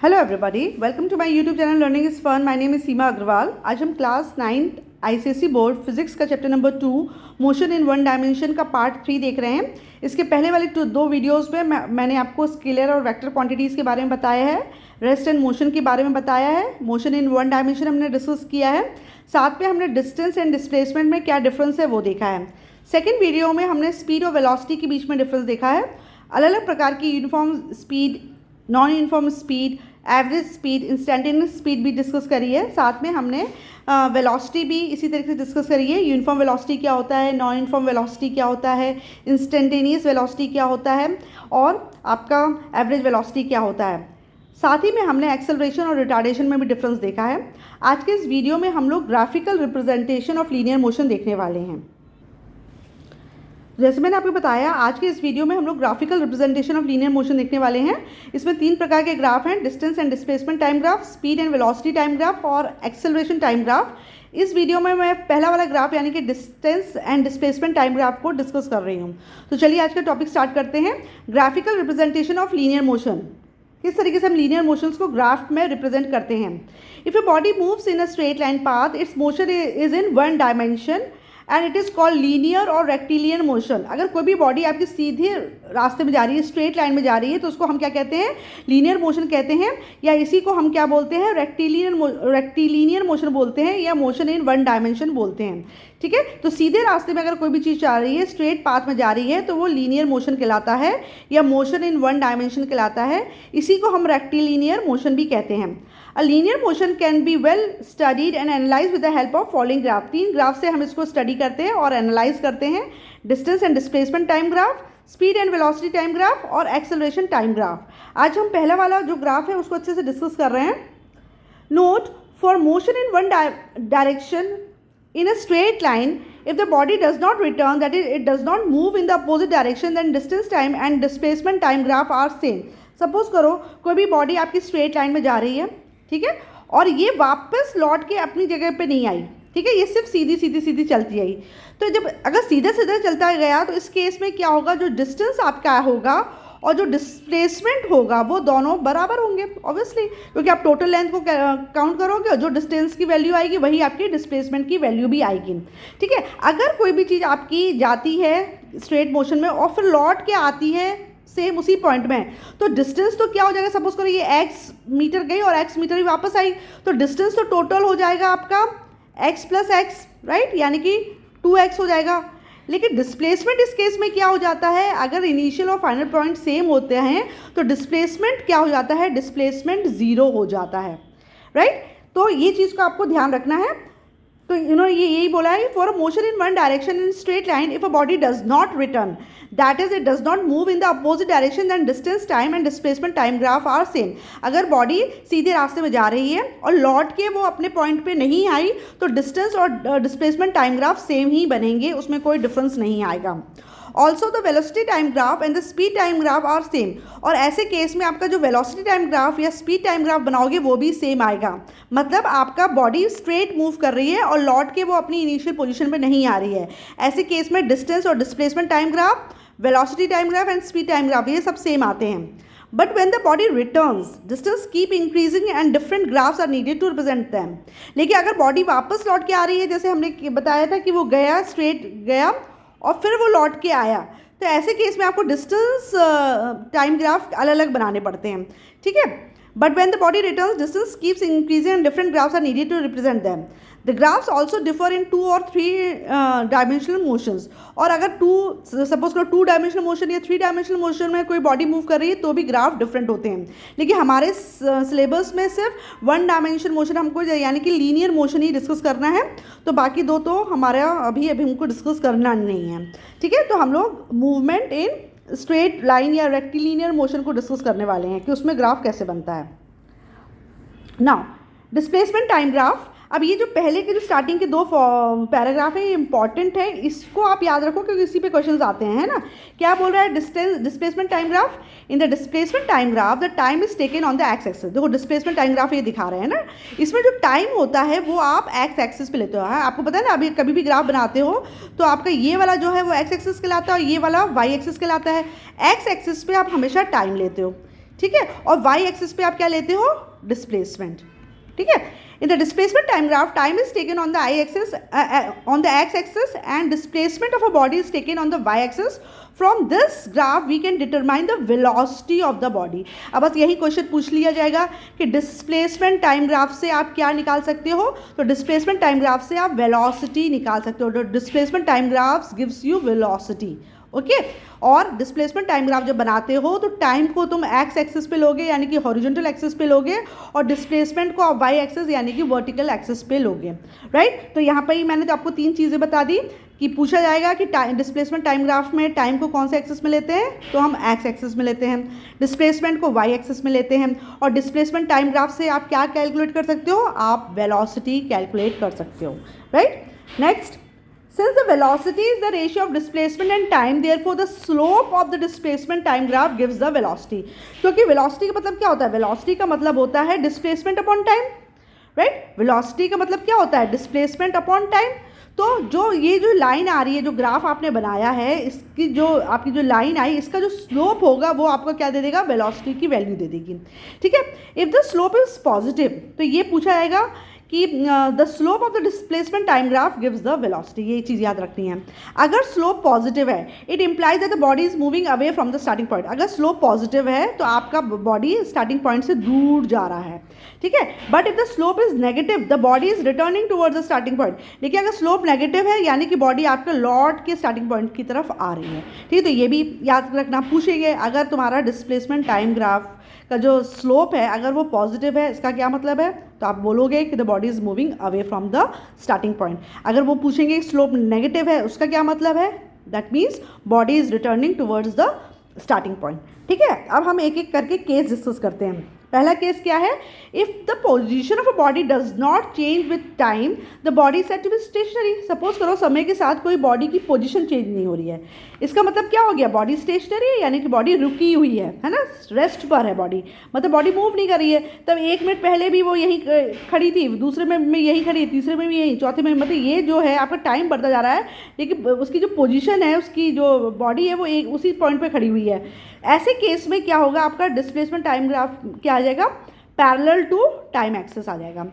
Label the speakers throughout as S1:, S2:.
S1: Hello everybody, welcome to my YouTube channel learning is fun. My name is Seema Agrawal. आज हम class 9th ICSE board physics का chapter number 2 motion in one dimension का part 3 देख रहे हैं। इसके पहले वाले दो वीडियोस में मैंने आपको स्केलर और वेक्टर क्वांटिटीज़ के बारे में बताया है, रेस्ट एंड मोशन के बारे में बताया है, मोशन इन वन डायमेंशन हमने डिस्कस किया है, साथ में हमने डिस्टेंस एंड डिस्प्लेसमेंट में क्या डिफरेंस है वो देखा है। सेकेंड वीडियो में हमने स्पीड और वेलोसिटी के बीच में डिफरेंस देखा है, अलग अलग प्रकार की uniform speed, non uniform speed, average speed, instantaneous speed भी डिस्कस करी है। साथ में हमने वेलोसिटी भी इसी तरीके से डिस्कस करी है। यूनिफॉर्म वेलोसिटी क्या होता है, नॉन यूनिफॉर्म वेलोसिटी क्या होता है, इंस्टेंटेनियस वेलोसिटी क्या होता है और आपका एवरेज वेलोसिटी क्या होता है। साथ ही में हमने एक्सेलरेशन और रिटार्डेशन में भी डिफरेंस देखा है। आज के इस वीडियो में हम लोग graphical representation of linear motion देखने वाले हैं। जैसे मैंने आपको बताया, आज के इस वीडियो में हम लोग graphical representation of linear motion देखने वाले हैं। इसमें 3 प्रकार के ग्राफ हैं, distance and displacement time graph, speed and velocity time graph और एक्सेलरेशन टाइम ग्राफ। इस वीडियो में मैं पहला वाला ग्राफ यानी कि distance and displacement time graph को डिस्कस कर रही हूँ। तो चलिए आज का टॉपिक स्टार्ट करते हैं। Graphical representation of linear motion, किस तरीके से हम लीनियर मोशंस को ग्राफ में रिप्रेजेंट करते हैं। If a body moves in a straight line path, it's motion is in one dimension and it is called linear और रेक्टिलियन मोशन। अगर कोई भी बॉडी आपकी सीधे रास्ते में जा रही है, स्ट्रेट लाइन में जा रही है, तो उसको हम क्या कहते हैं, लीनियर मोशन कहते हैं, या इसी को हम क्या बोलते हैं, रेक्टिलिनियर मोशन बोलते हैं, या मोशन इन वन डायमेंशन बोलते हैं। ठीक है, तो सीधे रास्ते में अगर कोई भी चीज़ जा रही है, स्ट्रेट पाथ में जा रही है, तो वो लीनियर मोशन कहलाता है या मोशन इन वन डायमेंशन कहलाता है। इसी को हम रेक्टिलिनियर मोशन भी कहते हैं। A linear motion can be well studied and analyzed with the help of following graph। 3 graph से हम इसको स्टडी करते हैं और एनालाइज करते हैं। Distance and displacement time graph, speed and velocity time graph और एक्सेलरेशन टाइम ग्राफ। आज हम पहला वाला जो ग्राफ है उसको अच्छे से डिस्कस कर रहे हैं। Note, for motion in one direction in a straight line, if the body does not return, that is it does not move in the opposite direction, then distance time and displacement time graph are same। Suppose करो कोई भी body आपकी straight line में जा रही है, ठीक है, और ये वापस लौट के अपनी जगह पे नहीं आई, ठीक है, ये सिर्फ सीधी चलती आई। तो जब अगर सीधे सीधे चलता गया तो इस केस में क्या होगा, जो डिस्टेंस आपका होगा और जो डिस्प्लेसमेंट होगा वो दोनों बराबर होंगे ऑब्वियसली, क्योंकि आप टोटल लेंथ को काउंट करोगे और जो डिस्टेंस की वैल्यू आएगी वही आपकी डिस्प्लेसमेंट की वैल्यू भी आएगी। ठीक है, अगर कोई भी चीज़ आपकी जाती है स्ट्रेट मोशन में और फिर लौट के आती है सेम उसी पॉइंट में, तो डिस्टेंस तो क्या हो जाएगा, सपोज करो ये x मीटर गई और x मीटर भी वापस आई, तो डिस्टेंस तो टोटल हो जाएगा आपका x प्लस एक्स, राइट, यानी कि 2x हो जाएगा। लेकिन डिस्प्लेसमेंट इस केस में क्या हो जाता है, अगर इनिशियल और फाइनल पॉइंट सेम होते हैं तो डिस्प्लेसमेंट क्या हो जाता है, डिस्प्लेसमेंट 0 हो जाता है, राइट। तो ये चीज़ को आपको ध्यान रखना है। तो इन्होंने यही बोला है, for motion in one direction in straight line, if a body does not return, that is it does not move in the opposite direction, then distance time and displacement time graph are same. अगर body सीधे रास्ते में जा रही है और लौट के वो अपने पॉइंट पे नहीं आई तो डिस्टेंस और डिस्प्लेसमेंट टाइम ग्राफ सेम ही बनेंगे, उसमें कोई डिफरेंस नहीं आएगा। Also the velocity time graph and the speed time graph are same. और ऐसे केस में आपका जो वेलोसिटी टाइम ग्राफ या स्पीड टाइम ग्राफ बनाओगे वो भी सेम आएगा। मतलब आपका बॉडी स्ट्रेट मूव कर रही है और लौट के वो अपनी इनिशियल पोजीशन पे नहीं आ रही है। ऐसे केस में डिस्टेंस और displacement time graph, velocity time graph and speed time graph ये सब सेम आते हैं। But when the body returns, distance keep increasing and different graphs are needed to represent them। लेकिन अगर बॉडी वापस लौट के आ रही है, जैसे हमने बताया था कि वो गया, स्ट्रेट गया और फिर वो लौट के आया, तो ऐसे केस में आपको डिस्टेंस टाइम ग्राफ अलग अलग बनाने पड़ते हैं, ठीक है। But when the body returns, distance keeps increasing and different graphs are needed to represent them. The graphs also differ in 2 और 3 डायमेंशनल मोशंस। और अगर सपोज करो 2 डायमेंशनल मोशन या 3 डायमेंशनल मोशन में कोई बॉडी मूव कर रही है तो भी ग्राफ डिफरेंट होते हैं। लेकिन हमारे सिलेबस में सिर्फ 1 डायमेंशनल मोशन हमको यानी कि लीनियर मोशन ही डिस्कस करना है, तो बाकी 2 तो हमारा अभी हमको डिस्कस करना नहीं है, ठीक है। तो हम लोग मूवमेंट इन स्ट्रेट लाइन या रेक्टिलिनियर मोशन को डिस्कस करने वाले हैं कि उसमें ग्राफ कैसे बनता है। Now displacement time graph. अब ये जो पहले के जो स्टार्टिंग के 2 पैराग्राफ है ये इंपॉर्टेंट है, इसको आप याद रखो क्योंकि इसी पे क्वेश्चंस आते हैं, है ना। क्या बोल रहा है, displacement time graph. In the displacement time graph the time is taken on the X axis. देखो डिस्प्लेसमेंट टाइम ग्राफ ये दिखा रहे हैं ना, इसमें जो टाइम होता है वो आप एक्स एक्सिस पे लेते हो। आपको पता है ना, अभी कभी भी ग्राफ बनाते हो तो आपका ये वाला जो है वो एक्स एक्सिस कहलाता है और ये वाला वाई एक्सिस कहलाता है। एक्स एक्सिस पे आप हमेशा टाइम लेते हो, ठीक है, और वाई एक्सिस पे आप क्या लेते हो, डिस्प्लेसमेंट, ठीक है। In the displacement time graph, time is taken on the I axis, on the X axis, and displacement of a body is taken on the Y axis. From this graph we can determine the velocity of the body. अब बस यही question पूछ लिया जाएगा कि displacement time graph से आप क्या निकाल सकते हो, तो डिस्प्लेसमेंट टाइम ग्राफ से आप वेलोसिटी निकाल सकते हो. Displacement time graphs gives you velocity, okay. और डिस्प्लेसमेंट टाइम ग्राफ जब बनाते हो तो टाइम को तुम एक्स एक्सिस पे लोगे यानी कि हॉरिजॉन्टल एक्सिस पे लोगे, और डिस्प्लेसमेंट को आप वाई एक्सिस यानी कि वर्टिकल एक्सिस पे लोगे, राइट. तो यहाँ पर ही मैंने तो आपको 3 चीज़ें बता दी कि पूछा जाएगा कि डिस्प्लेसमेंट टाइम ग्राफ में टाइम को कौन से एक्सिस में लेते हैं, तो हम एक्स एक्सिस में लेते हैं, डिस्प्लेसमेंट को वाई एक्सिस में लेते हैं, और डिस्प्लेसमेंट टाइम ग्राफ से आप क्या कैलकुलेट कर सकते हो, आप वेलोसिटी कैलकुलेट कर सकते हो, right. Next, since the velocity is the ratio of displacement and time, therefore the slope of the displacement time graph gives the velocity. क्योंकि velocity का मतलब क्या होता है, velocity का मतलब होता है displacement upon time, right. velocity का मतलब क्या होता है, displacement upon time. तो जो ये जो लाइन आ रही है, जो ग्राफ आपने बनाया है, इसकी जो आपकी जो लाइन आई, इसका जो स्लोप होगा वो आपको क्या दे देगा, वेलोसिटी की वैल्यू दे देगी, ठीक है. If the slope is positive, तो ये पूछा जाएगा कि the slope of the displacement time graph gives the velocity. ये चीज़ याद रखनी है. अगर स्लोप पॉजिटिव है, it implies that the body is moving away from the starting point. अगर स्लोप पॉजिटिव है तो आपका बॉडी स्टार्टिंग पॉइंट से दूर जा रहा है, ठीक है. But if the slope is negative, the body is returning towards the starting point. देखिए, अगर स्लोप नेगेटिव है यानी कि बॉडी आपका लौट के स्टार्टिंग पॉइंट की तरफ आ रही है, ठीक है. तो ये भी याद रखना, पूछेंगे अगर तुम्हारा डिस्प्लेसमेंट टाइम ग्राफ का जो स्लोप है अगर वो पॉजिटिव है, इसका क्या मतलब है, तो आप बोलोगे कि the body is moving away from the starting point. अगर वो पूछेंगे स्लोप नेगेटिव है, उसका क्या मतलब है, that means body is returning towards the starting point, ठीक है. अब हम एक एक करके केस डिस्कस करते हैं. पहला केस क्या है, if the position of a body does not change with time, the body is said to be stationary. Suppose करो समय के साथ कोई बॉडी की पोजीशन चेंज नहीं हो रही है, इसका मतलब क्या हो गया, बॉडी स्टेशनरी है यानी कि बॉडी रुकी हुई है ना, रेस्ट पर है बॉडी, मतलब बॉडी मूव नहीं कर रही है. तब 1 मिनट पहले भी वो यहीं खड़ी थी, दूसरे में यहीं खड़ी, तीसरे में भी यहीं, चौथे में, मतलब ये जो है आपका टाइम बढ़ता जा रहा है, लेकिन उसकी जो पोजीशन है, उसकी जो बॉडी है वो एक उसी पॉइंट पे खड़ी हुई है. ऐसे केस में क्या होगा, आपका डिस्प्लेसमेंट टाइम ग्राफ क्या आ जाएगा, पैरेलल टू टाइम एक्सिस आ जाएगा.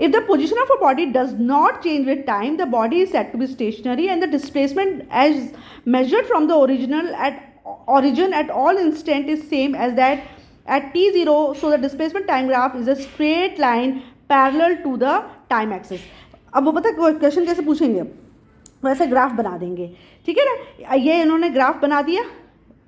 S1: If the position of a body does not change with time, the body is said to be stationary, and the displacement as measured from the origin at all instant is same as that at t0. So the displacement time graph is a straight line parallel to the time axis. अब वो पता question कैसे पूछेंगे, वैसे graph बना देंगे, ठीक है ना. ये इन्होंने ग्राफ बना दिया,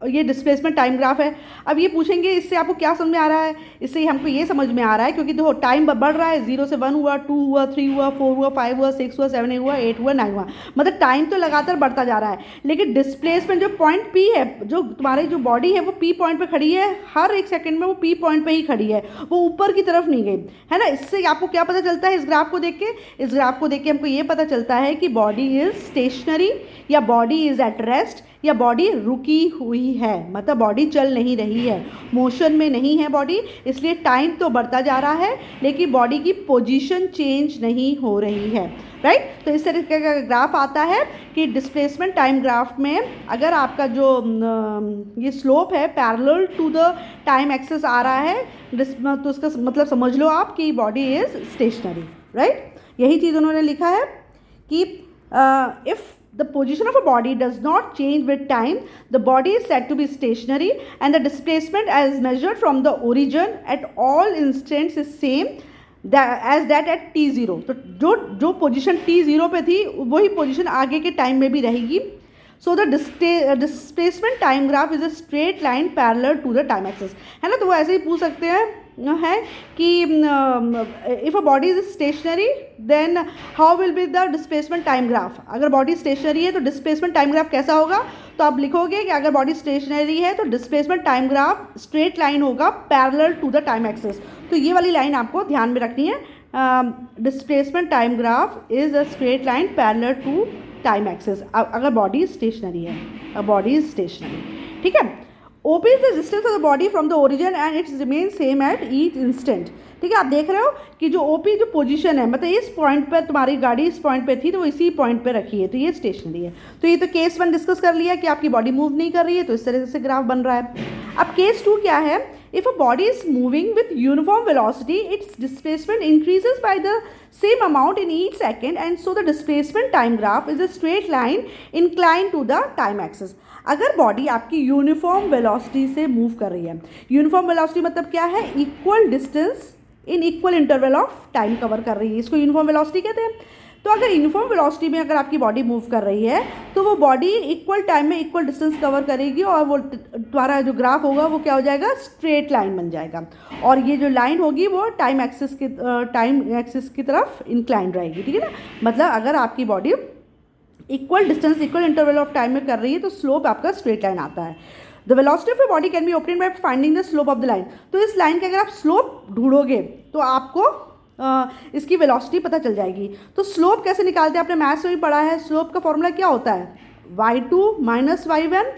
S1: ये डिस्प्लेसमेंट टाइम ग्राफ है. अब ये पूछेंगे इससे आपको क्या समझ में आ रहा है, इससे हमको ये समझ में आ रहा है क्योंकि देखो टाइम बढ़ रहा है, 0 से 1 हुआ, 2 हुआ, 3 हुआ, 4 हुआ, 5 हुआ, 6 हुआ, 7 हुआ, 8 हुआ, 9 हुआ, मतलब टाइम तो लगातार बढ़ता जा रहा है. लेकिन डिस्प्लेसमेंट जो पॉइंट पी है, जो तुम्हारी जो बॉडी है वो पी पॉइंट पे खड़ी है, हर एक सेकंड में वो पी पॉइंट पे ही खड़ी है, वो ऊपर की तरफ नहीं गई, है ना. इससे आपको क्या पता चलता है, इस ग्राफ को देख के, इस ग्राफ को देख के हमको ये पता चलता है कि बॉडी इज स्टेशनरी या बॉडी इज एट रेस्ट या बॉडी रुकी हुई है, मतलब बॉडी चल नहीं रही है, मोशन में नहीं है बॉडी, इसलिए टाइम तो बढ़ता जा रहा है लेकिन बॉडी की पोजीशन चेंज नहीं हो रही है, राइट. तो इस तरीके का ग्राफ आता है कि डिस्प्लेसमेंट टाइम ग्राफ में अगर आपका जो ये स्लोप है parallel to the time axis आ रहा है, तो उसका मतलब समझ लो आप कि बॉडी इज स्टेशनरी, राइट. यही चीज़ उन्होंने लिखा है कि if the position of a body does not change with time, the body is said to be stationary, and the displacement as measured from the origin at all instants is same as that at t0. तो जो position t0 पे थी वही position आगे के time में भी रहेगी. So the displacement time graph is a straight line parallel to the time axis, है ना. तो वो ऐसे ही पूछ सकते हैं है कि if a body is stationary then how will be the displacement time graph. अगर बॉडी स्टेशनरी है तो डिस्प्लेसमेंट टाइम ग्राफ कैसा होगा, तो आप लिखोगे कि अगर बॉडी स्टेशनरी है तो displacement time graph straight line होगा parallel to the time axis. तो ये वाली लाइन आपको ध्यान में रखनी है, displacement time graph is a straight line parallel to time axis अगर बॉडी स्टेशनरी है, बॉडी इज स्टेशनरी, ठीक है. OP is the distance of the body from the origin and it remains same at each instant. ठीक है, आप देख रहे हो कि जो OP जो पोजीशन है, मतलब इस पॉइंट पर तुम्हारी गाड़ी इस पॉइंट पे थी तो वो इसी पॉइंट पे रखी है, तो ये स्टेशनरी है. तो ये तो केस 1 डिस्कस कर लिया कि आपकी बॉडी मूव नहीं कर रही है, तो इस तरह से ग्राफ बन रहा है. अब केस 2 क्या है, If a body is moving with uniform velocity, its displacement increases by the same amount in each second, and so the displacement time graph is a straight line inclined to the time axis. अगर body आपकी uniform velocity से move कर रही है, uniform velocity मतलब क्या है, equal distance in equal interval of time cover कर रही है, इसको यूनिफॉर्म वेलोसिटी कहते हैं। तो अगर यूनिफॉर्म वेलोसिटी में अगर आपकी बॉडी मूव कर रही है तो वो बॉडी इक्वल टाइम में इक्वल डिस्टेंस कवर करेगी, और वो तुम्हारा जो ग्राफ होगा वो क्या हो जाएगा, स्ट्रेट लाइन बन जाएगा, और ये जो लाइन होगी वो टाइम एक्सिस की तरफ इंक्लाइंड रहेगी, ठीक है ना। मतलब अगर आपकी body equal distance equal interval of time में कर रही है तो स्लोप आपका स्ट्रेट लाइन आता है। The velocity of a body can be obtain by finding the slope of the line. तो इस लाइन के अगर आप स्लोप ढूंढोगे तो आपको इसकी वेलोसिटी पता चल जाएगी। तो स्लोप कैसे निकालते हैं, आपने मैथ्स में भी पढ़ा है, स्लोप का फॉर्मूला क्या होता है, y2 minus y1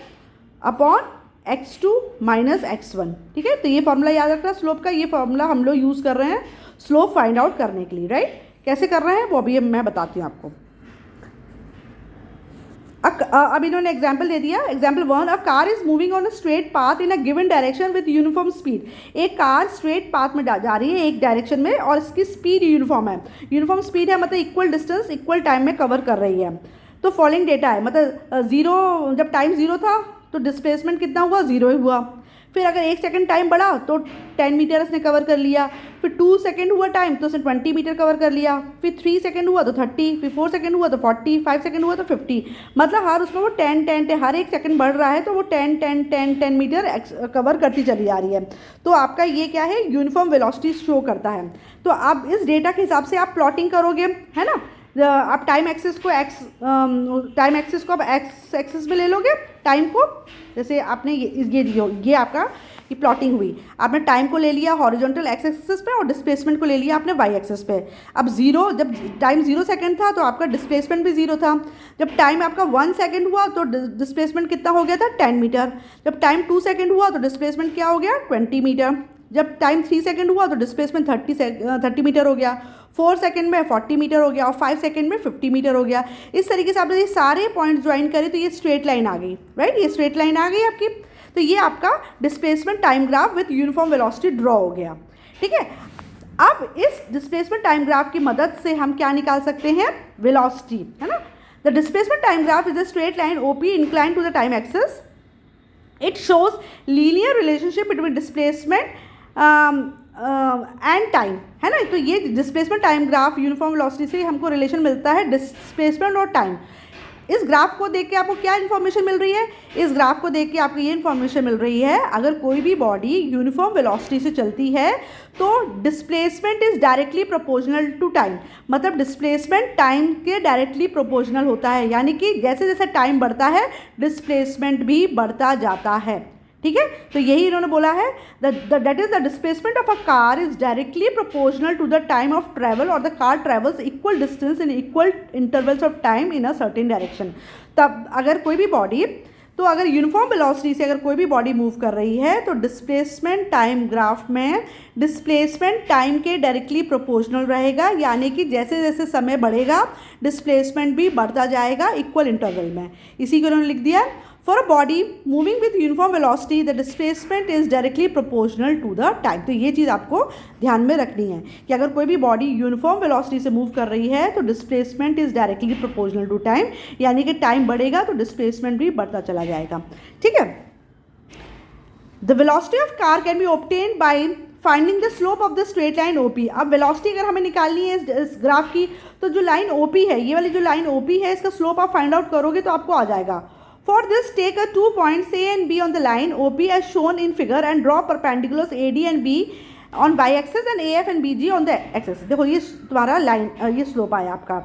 S1: upon x2 minus x1, ठीक है। तो ये फॉर्मूला याद रखना स्लोप का, ये फॉर्मूला हम लोग यूज़ कर रहे हैं स्लोप फाइंड आउट करने के लिए, राइट। कैसे कर रहे हैं वो अभी मैं बताती हूँ आपको। अब इन्होंने एग्जाम्पल दे दिया, example 1, a car is moving on a straight path in a given direction with uniform speed. एक कार स्ट्रेट पाथ में जा रही है एक डायरेक्शन में, और इसकी स्पीड यूनिफॉर्म है। यूनिफॉर्म स्पीड है मतलब इक्वल डिस्टेंस इक्वल टाइम में कवर कर रही है। तो फॉलोइंग डेटा है, मतलब जीरो, जब टाइम जीरो था तो डिस्प्लेसमेंट कितना हुआ, जीरो ही हुआ। फिर अगर 1 सेकंड टाइम बढ़ा तो 10 मीटर उसने कवर कर लिया, फिर 2 सेकंड हुआ टाइम तो उसने 20 मीटर कवर कर लिया, फिर 3 सेकंड हुआ तो 30, फिर 4 सेकंड हुआ तो 40, 5 सेकंड हुआ तो 50। मतलब हर उसमें वो 10 हर 1 सेकंड बढ़ रहा है तो वो 10 मीटर कवर करती चली जा रही है। तो आपका ये क्या है, यूनिफॉर्म वेलोसिटी शो करता है। तो आप इस डेटा के हिसाब से आप प्लॉटिंग करोगे, है ना। आप टाइम एक्सिस को आप एक्स एक्सिस में ले लोगे टाइम को, जैसे आपने ये आपका ये प्लॉटिंग हुई, आपने टाइम को ले लिया हॉरिजॉन्टल एक्स एक्सिस पे और डिस्प्लेसमेंट को ले लिया आपने वाई एक्सिस पे। अब जीरो, जब टाइम 0 सेकंड था तो आपका डिस्प्लेसमेंट भी 0 था। जब टाइम आपका 1 सेकंड हुआ तो डिस्प्लेसमेंट कितना हो गया था, 10 मीटर। जब टाइम 2 सेकंड हुआ तो डिस्प्लेसमेंट क्या हो गया, 20 मीटर। जब टाइम 3 सेकंड हुआ तो डिस्प्लेसमेंट 30 मीटर हो गया। 4 सेकंड में 40 मीटर हो गया, और 5 सेकंड में 50 मीटर हो गया। इस तरीके से आपने ये सारे पॉइंट ज्वाइन करे तो ये स्ट्रेट लाइन आ गई, राइट। ये स्ट्रेट लाइन आ गई आपकी। तो ये आपका displacement time graph with uniform velocity draw हो गया, ठीक है। अब इस डिस्प्लेसमेंट टाइम ग्राफ की मदद से हम क्या निकाल सकते हैं, वेलोसिटी, है ना। The displacement time graph is a straight line OP inclined to the time axis. It shows linear relationship between displacement and time, है ना। तो ये displacement time graph uniform velocity से हमको रिलेशन मिलता है डिस्प्लेसमेंट और टाइम। इस ग्राफ को देख के आपको क्या इन्फॉर्मेशन मिल रही है, इस ग्राफ को देख के आपको ये इन्फॉर्मेशन मिल रही है, अगर कोई भी बॉडी यूनिफॉर्म वेलोसिटी से चलती है तो displacement is directly proportional to time. मतलब डिस्प्लेसमेंट टाइम के डायरेक्टली प्रोपोर्शनल होता है, यानी कि जैसे जैसे टाइम बढ़ता है डिस्प्लेसमेंट भी बढ़ता जाता है, ठीक है। तो यही इन्होंने बोला है, that is the displacement of a car is directly proportional to the time of travel, और the car travels equal distance in equal intervals of time in a certain direction. तब अगर कोई भी बॉडी, तो अगर यूनिफॉर्म वेलोसिटी से अगर कोई भी बॉडी मूव कर रही है तो डिस्प्लेसमेंट टाइम ग्राफ में डिस्प्लेसमेंट टाइम के डायरेक्टली प्रोपोर्शनल रहेगा, यानी कि जैसे जैसे समय बढ़ेगा डिस्प्लेसमेंट भी बढ़ता जाएगा इक्वल इंटरवल में। इसी को उन्होंने लिख दिया, for a body moving with uniform velocity the displacement is directly proportional to the time. तो ये चीज़ आपको ध्यान में रखनी है कि अगर कोई भी बॉडी यूनिफॉर्म वेलोसिटी से मूव कर रही है तो displacement is directly proportional to time, यानी कि टाइम बढ़ेगा तो डिस्प्लेसमेंट भी बढ़ता चला जाएगा, ठीक है। The velocity of car can be obtained by finding the slope of the straight line OP। अब वेलोसिटी अगर हमें निकालनी है इस ग्राफ की, तो जो लाइन OP है, ये वाली जो लाइन OP है, इसका स्लोप आप फाइंड आउट करोगे तो आपको आ जाएगा। For this, take a 2 points A and B on the line OP as shown in figure and draw perpendiculars AD and B on y-axis and AF and BG on the x-axis। देखो ये तुम्हारा line, ये slope आया आपका,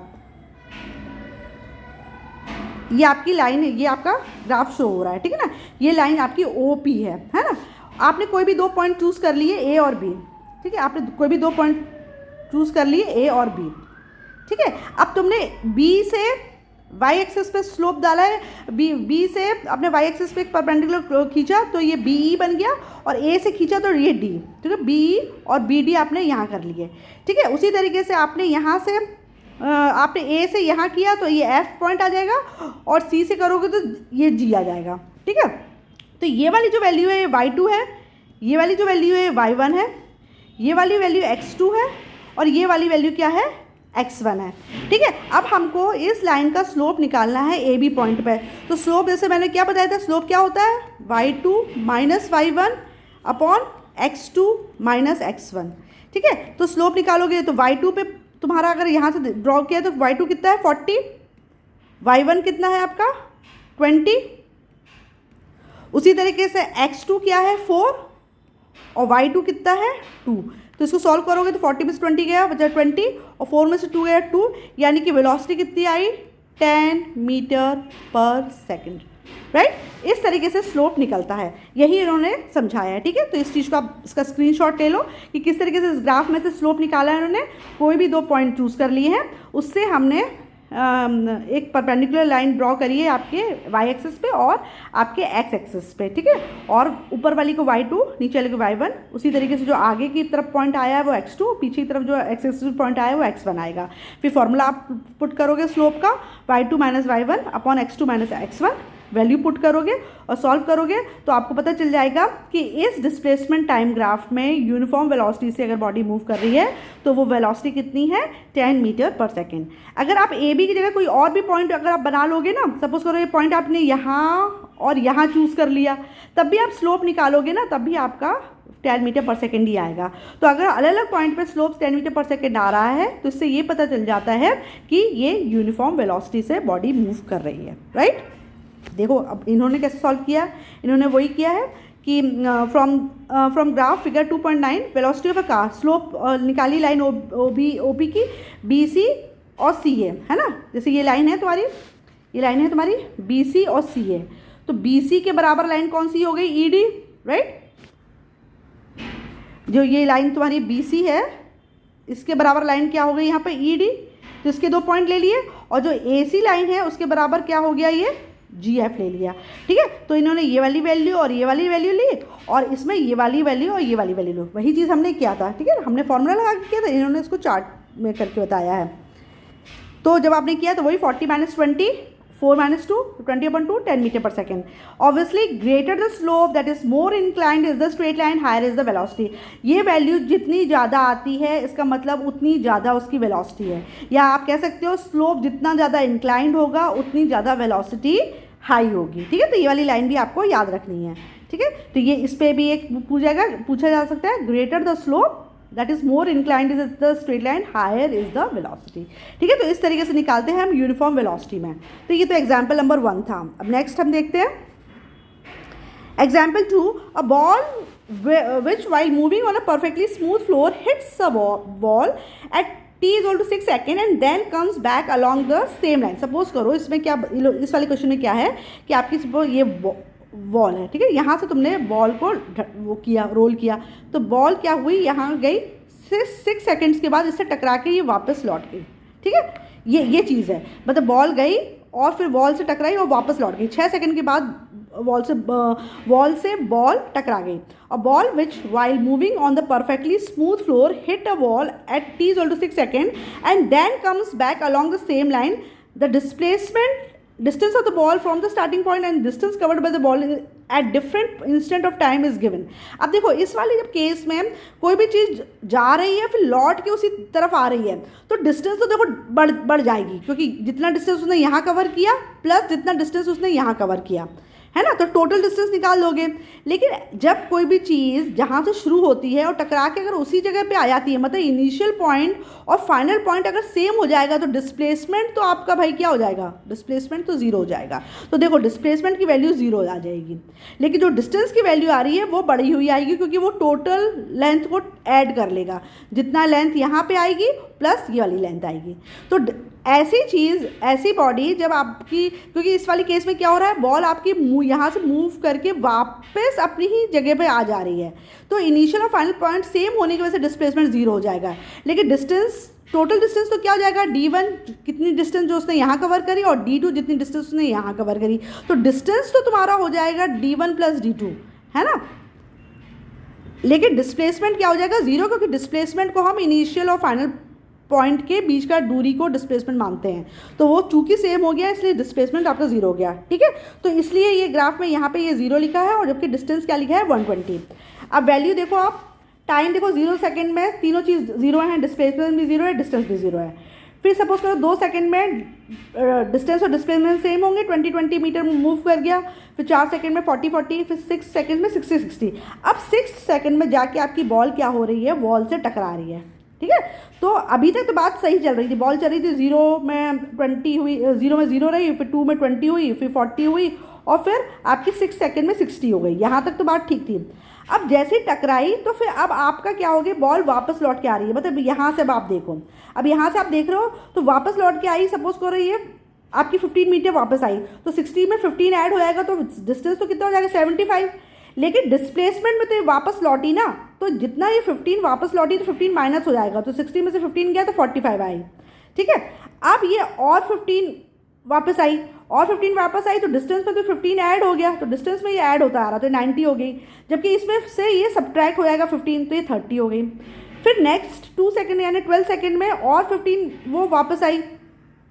S1: ये आपकी line है, ये आपका ग्राफ शो हो रहा है, ठीक है ना। ये लाइन आपकी OP है ना। आपने कोई भी 2 पॉइंट चूज़ कर लिए A और B, ठीक है। आपने कोई भी 2 पॉइंट चूज़ कर लिए A और B, ठीक है। अब तुमने B से वाई एक्सिस पे स्लोप डाला है, बी से अपने वाई एक्सिस पे एक परपेंडिकुलर खींचा तो ये BE बन गया, और ए से खींचा तो ये D, ठीक है। BE और BD आपने यहाँ कर लिए, ठीक है। उसी तरीके से आपने यहाँ से आपने A से यहाँ किया तो ये F पॉइंट आ जाएगा, और C से करोगे तो ये G आ जाएगा, ठीक है। तो ये वाली जो वैल्यू है ये y2 है, ये वाली जो वैल्यू है y1 है, ये वाली वैल्यू x2 है और ये वाली वैल्यू क्या है x1 है। ठीक है, अब हमको इस लाइन का स्लोप निकालना है ए बी पॉइंट पे। तो स्लोप जैसे मैंने क्या बताया था, स्लोप क्या होता है y2 minus y1 upon x2 minus x1। ठीक है, तो स्लोप निकालोगे तो y2 पे तुम्हारा अगर यहाँ से ड्रॉ किया तो y2 कितना है 40, y1 कितना है आपका 20, उसी तरीके से x2 क्या है 4 और y2 कितना है 2। तो इसको सॉल्व करोगे तो 40 में से 20 गया बचा 20 और 4 में से 2 गया 2, यानी कि वेलोसिटी कितनी आई 10 मीटर पर सेकंड। राइट, इस तरीके से स्लोप निकलता है, यही इन्होंने समझाया है। ठीक है, तो इस चीज़ को आप इसका स्क्रीनशॉट ले लो कि किस तरीके से इस ग्राफ में से स्लोप निकाला है इन्होंने। कोई भी 2 पॉइंट चूज़ कर लिए हैं, उससे हमने एक परपेंडिकुलर लाइन ड्रॉ करी है आपके वाई एक्सिस पे और आपके एक्स एक्सिस पे। ठीक है, और ऊपर वाली को y2, नीचे वाली को y1, उसी तरीके से जो आगे की तरफ पॉइंट आया है वो x2, पीछे की तरफ जो एक्स एक्सिस पॉइंट आया है वो x1 आएगा। फिर फॉर्मूला आप पुट करोगे स्लोप का y2 minus y1 upon x2 minus x1, value put करोगे और सॉल्व करोगे तो आपको पता चल जाएगा कि इस डिस्प्लेसमेंट टाइम ग्राफ में यूनिफॉर्म वेलोसिटी से अगर बॉडी मूव कर रही है तो वो वेलोसिटी कितनी है 10 मीटर पर सेकेंड। अगर आप ए बी की जगह कोई और भी पॉइंट अगर आप बना लोगे ना, सपोज करो ये पॉइंट आपने यहाँ और यहाँ चूज़ कर लिया, तब भी आप स्लोप निकालोगे ना, तब भी आपका 10 मीटर पर सेकेंड ही आएगा। तो अगर अलग अलग पॉइंट पे स्लोप 10 मीटर पर सेकेंड आ रहा है तो इससे ये पता चल जाता है कि ये यूनिफॉर्म वेलोसिटी से बॉडी मूव कर रही है। राइट, देखो अब इन्होंने कैसे सॉल्व किया, इन्होंने वही किया है कि from graph figure 2.9 velocity of a car, slope निकाली लाइन ओ बी की बी सी और सी ए, है ना। जैसे ये लाइन है तुम्हारी, ये लाइन है तुम्हारी बी सी और सी ए, तो बी सी के बराबर लाइन कौन सी हो गई ई डी। राइट, जो ये लाइन तुम्हारी बी सी है इसके बराबर लाइन क्या हो गई यहाँ पे ई डी, तो इसके 2 पॉइंट ले लिए, और जो ए सी लाइन है उसके बराबर क्या हो गया ये जी एफ ले लिया। ठीक है, तो इन्होंने ये वाली वैल्यू और ये वाली वैल्यू ली और इसमें ये वाली वैल्यू और ये वाली वैल्यू लो, वही चीज़ हमने किया था। ठीक है, हमने फॉर्मूला लगा के किया था, इन्होंने इसको चार्ट में करके बताया है। तो जब आपने किया तो वही 40 माइनस 20, 4 माइनस 2, 20/2, 10 मीटर पर second. Obviously greater the slope that is more inclined is the straight line, higher is the velocity. ये वैल्यू जितनी ज़्यादा आती है इसका मतलब उतनी ज़्यादा उसकी वेलोसिटी है, या आप कह सकते हो स्लोप जितना ज़्यादा इंक्लाइंड होगा उतनी ज़्यादा वेलोसिटी हाई होगी। ठीक है, तो ये वाली लाइन भी आपको याद रखनी है। ठीक है, तो ये इस पर भी एक पूछा जा सकता है, greater the slope that is more inclined is the straight line, higher is the velocity. ठीक है, तो इस तरीके से निकालते हैं हम यूनिफॉर्म वेलोसिटी में। तो ये तो एग्जाम्पल नंबर 1 था। अब नेक्स्ट हम देखते हैं example 2, a ball which while moving on a perfectly smooth floor hits a wall at t is equal to 6 second and then comes back along the same line. Suppose करो इसमें क्या, इस वाले क्वेश्चन में क्या है कि आपकी सपोज ये बॉल है। ठीक है, यहाँ से तुमने बॉल को वो किया, रोल किया, तो बॉल क्या हुई यहाँ गई 6 सेकेंड्स के बाद इससे टकरा के ये वापस लौट गई। ठीक है, ये चीज़ है, मतलब बॉल गई और फिर वॉल से टकराई और वापस लौट गई, 6 सेकेंड के बाद वॉल से बॉल टकरा गई। A ball which while moving on the perfectly smooth floor hit a wall at t is equal to 6 second and then comes back along the same line, the displacement distance of the ball from the starting point and distance covered by the ball at different instant of time is given। अब देखो इस वाले जब case में कोई भी चीज़ जा रही है फिर लौट के उसी तरफ आ रही है तो डिस्टेंस तो देखो बढ़ जाएगी, क्योंकि जितना डिस्टेंस उसने यहाँ कवर किया प्लस जितना डिस्टेंस उसने यहाँ कवर किया, है ना, तो टोटल डिस्टेंस निकाल लोगे। लेकिन जब कोई भी चीज़ जहाँ से शुरू होती है और टकरा के अगर उसी जगह पे आ जाती है, मतलब इनिशियल पॉइंट और फाइनल पॉइंट अगर सेम हो जाएगा तो डिस्प्लेसमेंट तो आपका भाई क्या हो जाएगा, डिस्प्लेसमेंट तो ज़ीरो हो जाएगा। तो देखो डिस्प्लेसमेंट की वैल्यू ज़ीरो आ जाएगी, लेकिन जो डिस्टेंस की वैल्यू आ रही है वो बढ़ी हुई आएगी, क्योंकि वो टोटल लेंथ को ऐड कर लेगा, जितना लेंथ यहाँ पे आएगी प्लस ये वाली लेंथ आएगी। तो ऐसी चीज़, ऐसी बॉडी जब आपकी, क्योंकि इस वाली केस में क्या हो रहा है, बॉल आपकी यहाँ से मूव करके वापस अपनी ही जगह पे आ जा रही है, तो इनिशियल और फाइनल पॉइंट सेम होने की वजह से डिस्प्लेसमेंट ज़ीरो हो जाएगा। लेकिन डिस्टेंस, टोटल डिस्टेंस तो क्या हो जाएगा, d1 कितनी डिस्टेंस जो उसने यहाँ कवर करी और d2 जितनी डिस्टेंस उसने यहाँ कवर करी, तो डिस्टेंस तो तुम्हारा हो जाएगा d1 प्लस d2, है ना। लेकिन डिस्प्लेसमेंट क्या हो जाएगा, ज़ीरो, क्योंकि डिस्प्लेसमेंट को हम इनिशियल और फाइनल पॉइंट के बीच का दूरी को डिस्प्लेसमेंट मानते हैं, तो वो चूंकि सेम हो गया इसलिए डिस्प्लेसमेंट आपका जीरो हो गया। ठीक है, तो इसलिए ये ग्राफ में यहाँ पे ये जीरो लिखा है और जबकि डिस्टेंस क्या लिखा है 120। अब वैल्यू देखो आप, टाइम देखो 0 सेकेंड में तीनों चीज़ 0 है, डिस्प्लेसमेंट भी 0 है, डिस्टेंस भी 0 है। फिर सपोज करो 2 सेकेंड में डिस्टेंस और डिस्प्लेसमेंट सेम होंगे, 20 मीटर मूव कर गया। फिर 4 सेकेंड में 40, फिर 6 सेकेंड में 60। अब 6 सेकेंड में जाके आपकी बॉल क्या हो रही है, वॉल से टकरा रही है, ठीक है। तो अभी तक तो बात सही चल रही थी, बॉल चल रही थी 0 में 20 हुई, 0 में 0 रही, फिर 2 में 20 हुई, फिर 40 हुई, और फिर आपकी 6 सेकेंड में 60 हो गई। यहाँ तक तो बात ठीक थी। अब जैसे ही टकराई तो फिर अब आपका क्या हो गया, बॉल वापस लौट के आ रही है। मतलब यहाँ से अब आप देखो, अब यहाँ से आप देख रहे हो तो वापस लौट के आई, सपोज करो ये आपकी 15 मीटर वापस आई, तो 60 में 15 ऐड हो जाएगा, तो डिस्टेंस तो कितना हो जाएगा 75। लेकिन डिस्प्लेसमेंट में तो ये वापस लौटी ना, तो जितना ये 15 वापस लौटी तो 15 माइनस हो जाएगा, तो 60 में से 15 गया तो 45 आई, ठीक है। अब ये और 15 वापस आई, और 15 वापस आई, तो डिस्टेंस में तो 15 ऐड हो गया, तो डिस्टेंस में ये ऐड होता आ रहा, तो 90 हो गई। जबकि इसमें से ये सब्ट्रैक्ट हो जाएगा 15, तो ये 30 हो गई। फिर नेक्स्ट 2 सेकेंड यानी 12 सेकेंड में और 15 वो वापस आई,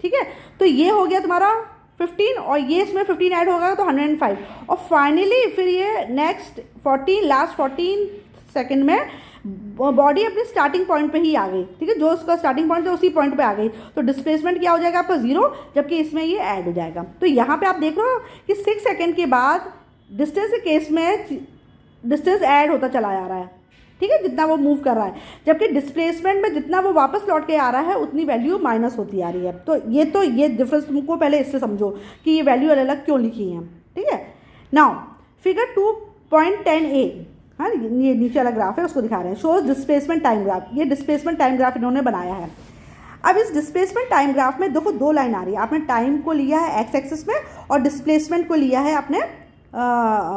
S1: ठीक है। तो ये हो गया तुम्हारा 15, और ये इसमें 15 ऐड होगा तो 105। और फाइनली फिर ये नेक्स्ट 14 लास्ट 14 सेकेंड में बॉडी अपने स्टार्टिंग पॉइंट पे ही आ गई, ठीक है। जो उसका स्टार्टिंग पॉइंट था उसी पॉइंट पे आ गई, तो डिस्प्लेसमेंट क्या हो जाएगा आपका 0, जबकि इसमें ये ऐड हो जाएगा। तो यहाँ पे आप देख रहे हो कि 6 सेकेंड के बाद डिस्टेंस के केस में डिस्टेंस ऐड होता चला जा रहा है, ठीक है, जितना वो मूव कर रहा है। जबकि डिस्प्लेसमेंट में जितना वो वापस लौट के आ रहा है उतनी वैल्यू माइनस होती आ रही है। तो ये डिफरेंस तुमको पहले इससे समझो कि ये वैल्यू अलग अलग क्यों लिखी हैं, ठीक है। नाउ फिगर 2.10a, हाँ, ये नीचे वाला ग्राफ है उसको दिखा रहे हैं, शोज डिस्प्लेसमेंट टाइम ग्राफ। ये डिस्प्लेसमेंट टाइम ग्राफ इन्होंने बनाया है। अब इस डिस्प्लेसमेंट टाइम ग्राफ में देखो 2 लाइन आ रही है, आपने टाइम को लिया है एक्स एक्सिस में और डिस्प्लेसमेंट को लिया है आपने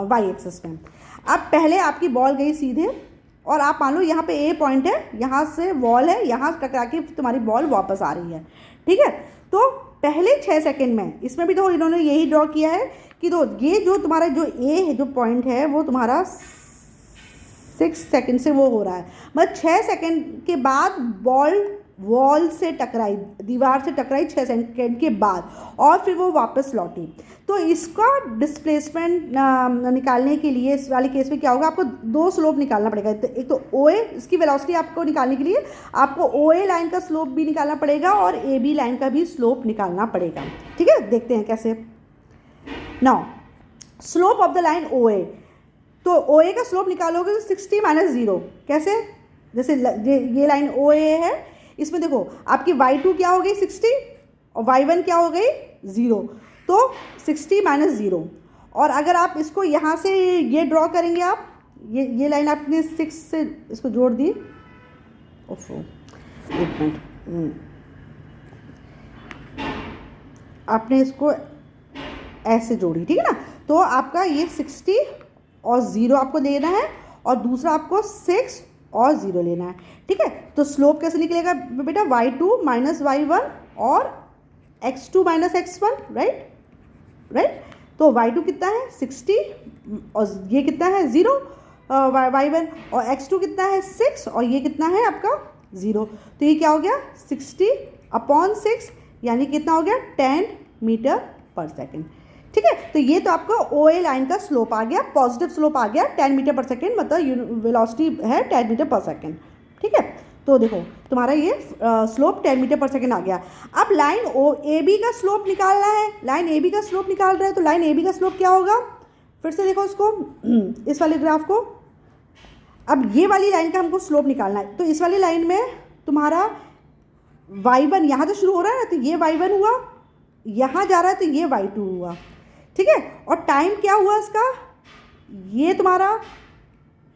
S1: वाई एक्सिस में। अब पहले आपकी बॉल गई सीधे, और आप मान लो यहाँ पे ए पॉइंट है, यहाँ से वॉल है, यहाँ टकरा के तुम्हारी बॉल वापस आ रही है, ठीक है। तो पहले 6 सेकेंड में इसमें भी तो इन्होंने यही ड्रॉ किया है कि तो ये जो तुम्हारा जो ए है जो पॉइंट है वो तुम्हारा 6 सेकेंड से वो हो रहा है, मतलब 6 सेकेंड के बाद बॉल वॉल से टकराई, दीवार से टकराई 6 सेकेंड के बाद, और फिर वो वापस लौटी। तो इसका डिस्प्लेसमेंट निकालने के लिए इस वाले केस में क्या होगा, आपको 2 स्लोप निकालना पड़ेगा। एक तो OA, इसकी वेलोसिटी आपको निकालने के लिए आपको OA लाइन का स्लोप भी निकालना पड़ेगा और AB लाइन का भी स्लोप निकालना पड़ेगा, ठीक है। देखते हैं कैसे। Now slope of the line OA, तो OA का स्लोप निकालोगे तो 60 - 0, कैसे, जैसे ये लाइन OA है, इसमें देखो आपकी y2 क्या हो गई 60 और y1 क्या हो गई 0, तो 60 - 0। और अगर आप इसको यहाँ से ये ड्रॉ करेंगे, आप ये लाइन आपने 6 से इसको जोड़ दी, ओफो एक मिनट, आपने इसको ऐसे जोड़ी, ठीक है ना। तो आपका ये 60 और 0 आपको लेना है, और दूसरा आपको 6 और 0 लेना है, ठीक है। तो स्लोप कैसे निकलेगा बेटा, y2 - y1 और x2 - x1, राइट। तो y2 कितना है 60 और ये कितना है 0 y1, और x2 कितना है 6 और ये कितना है आपका 0। तो ये क्या हो गया 60/6, यानी कितना हो गया 10 मीटर पर सेकेंड, ठीक है। तो ये तो आपका OA लाइन का स्लोप आ गया, पॉजिटिव स्लोप आ गया 10 मीटर पर सेकेंड, मतलब वेलोसिटी है 10 मीटर पर सेकेंड, ठीक है। तो देखो तुम्हारा ये स्लोप 10 मीटर पर सेकेंड आ गया। अब लाइन AB का स्लोप निकालना है, लाइन AB का स्लोप निकाल रहे हैं, तो लाइन AB का स्लोप क्या होगा, फिर से देखो उसको, इस वाले ग्राफ को। अब ये वाली लाइन का हमको स्लोप निकालना है, तो इस वाली लाइन में तुम्हारा y1 यहाँ से शुरू हो रहा है ना, तो ये y1 हुआ, यहाँ जा रहा है तो ये y2 हुआ, ठीक है। और टाइम क्या हुआ इसका, ये तुम्हारा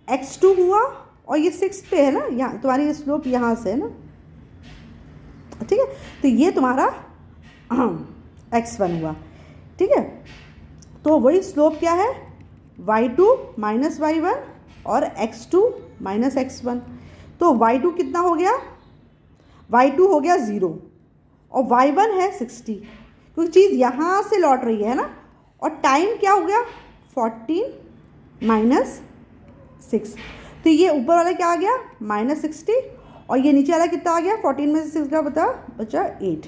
S1: x2 हुआ, और ये 6 पे है ना, यहाँ तुम्हारी स्लोप यहाँ से है ना, ठीक है। तो ये तुम्हारा x1 हुआ, ठीक है। तो वही स्लोप क्या है y2 - y1 और x2 - x1। तो y2 कितना हो गया, y2 हो गया 0 और y1 है 60, क्योंकि चीज़ यहाँ से लौट रही है ना। और टाइम क्या हो गया 14 - 6, तो ये ऊपर वाला क्या आ गया -60, और ये नीचे वाला कितना आ गया 14 में से 6 का बचा 8,